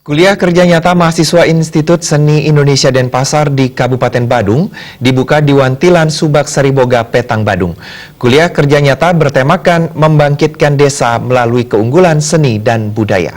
Kuliah kerja nyata mahasiswa Institut Seni Indonesia Denpasar di Kabupaten Badung dibuka di Wantilan Subak Sariboga, Petang, Badung. Kuliah kerja nyata bertemakan membangkitkan desa melalui keunggulan seni dan budaya.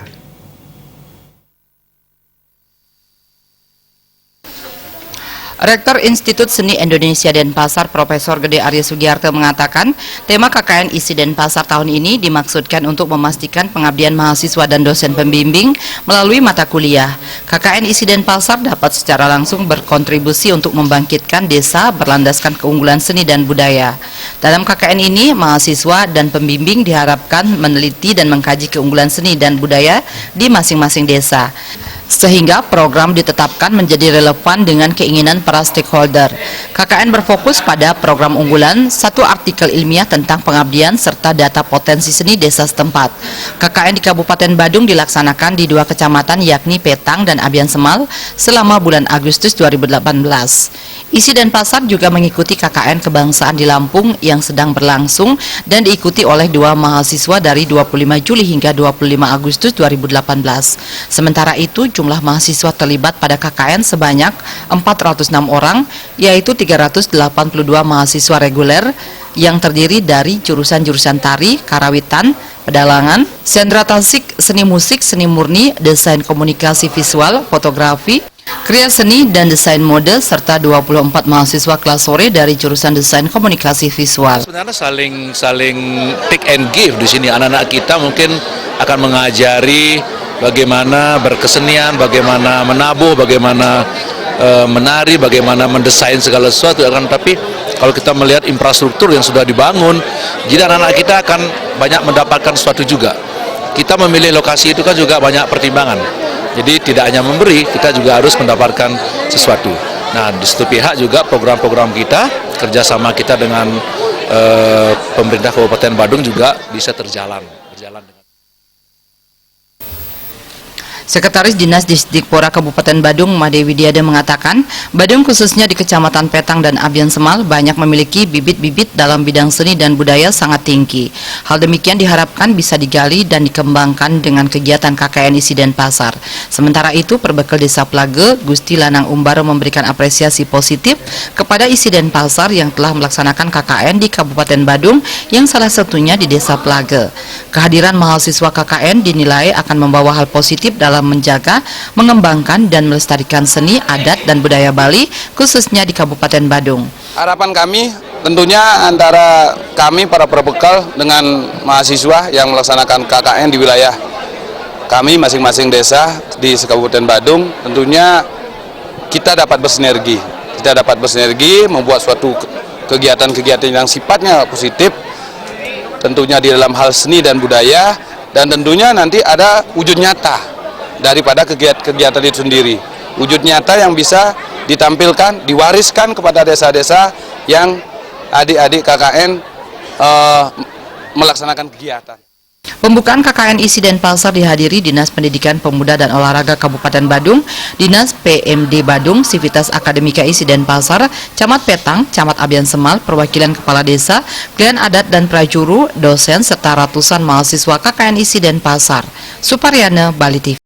Rektor Institut Seni Indonesia Denpasar Profesor Gede Arya Sugiarto mengatakan, tema KKN ISI Denpasar tahun ini dimaksudkan untuk memastikan pengabdian mahasiswa dan dosen pembimbing melalui mata kuliah. KKN ISI Denpasar dapat secara langsung berkontribusi untuk membangkitkan desa berlandaskan keunggulan seni dan budaya. Dalam KKN ini, mahasiswa dan pembimbing diharapkan meneliti dan mengkaji keunggulan seni dan budaya di masing-masing desa, sehingga program ditetapkan menjadi relevan dengan keinginan para stakeholder. KKN berfokus pada program unggulan, satu artikel ilmiah tentang pengabdian, serta data potensi seni desa setempat. KKN di Kabupaten Badung dilaksanakan di dua kecamatan yakni Petang dan Abian Semal selama bulan Agustus 2018. ISI Denpasar juga mengikuti KKN kebangsaan di Lampung yang sedang berlangsung dan diikuti oleh dua mahasiswa dari 25 Juli hingga 25 Agustus 2018. Sementara itu, jumlah mahasiswa terlibat pada KKN sebanyak 406 orang, yaitu 382 mahasiswa reguler yang terdiri dari jurusan-jurusan tari, karawitan, pedalangan, sendera tasik, seni musik, seni murni, desain komunikasi visual, fotografi, kriya seni dan desain mode, serta 24 mahasiswa kelas sore dari jurusan desain komunikasi visual. Sebenarnya saling take and give di sini. Anak-anak kita mungkin akan mengajari bagaimana berkesenian, bagaimana menabuh, bagaimana menari, bagaimana mendesain segala sesuatu. Tapi kalau kita melihat infrastruktur yang sudah dibangun, jadi anak-anak kita akan banyak mendapatkan sesuatu juga. Kita memilih lokasi itu kan juga banyak pertimbangan. Jadi tidak hanya memberi, kita juga harus mendapatkan sesuatu. Nah, di satu pihak juga program-program kita, kerjasama kita dengan pemerintah Kabupaten Badung juga bisa berjalan dengan Sekretaris Dinas Disdikpora Kabupaten Badung, Made Widiade mengatakan, Badung khususnya di Kecamatan Petang dan Abian Semal banyak memiliki bibit-bibit dalam bidang seni dan budaya sangat tinggi. Hal demikian diharapkan bisa digali dan dikembangkan dengan kegiatan KKN ISI Denpasar. Sementara itu, Perbekal Desa Plage, Gusti Lanang Umbaro memberikan apresiasi positif kepada ISI Denpasar yang telah melaksanakan KKN di Kabupaten Badung yang salah satunya di Desa Plage. Kehadiran mahasiswa KKN dinilai akan membawa hal positif dalam menjaga, mengembangkan, dan melestarikan seni, adat, dan budaya Bali, khususnya di Kabupaten Badung. Harapan kami tentunya antara kami para perbekal dengan mahasiswa yang melaksanakan KKN di wilayah kami masing-masing desa di Kabupaten Badung, tentunya kita dapat bersinergi. Kita dapat bersinergi membuat suatu kegiatan-kegiatan yang sifatnya positif, tentunya di dalam hal seni dan budaya, dan tentunya nanti ada wujud nyata daripada kegiatan itu sendiri. Wujud nyata yang bisa ditampilkan, diwariskan kepada desa-desa yang adik-adik KKN melaksanakan kegiatan. Pembukaan KKN ISI Denpasar dihadiri Dinas Pendidikan Pemuda dan Olahraga Kabupaten Badung, Dinas PMD Badung, Sivitas Akademika ISI Denpasar, Camat Petang, Camat Abian Semal, perwakilan kepala desa, klien adat dan prajuru, dosen, serta ratusan mahasiswa KKN ISI Denpasar. Suparyana, Bali TV.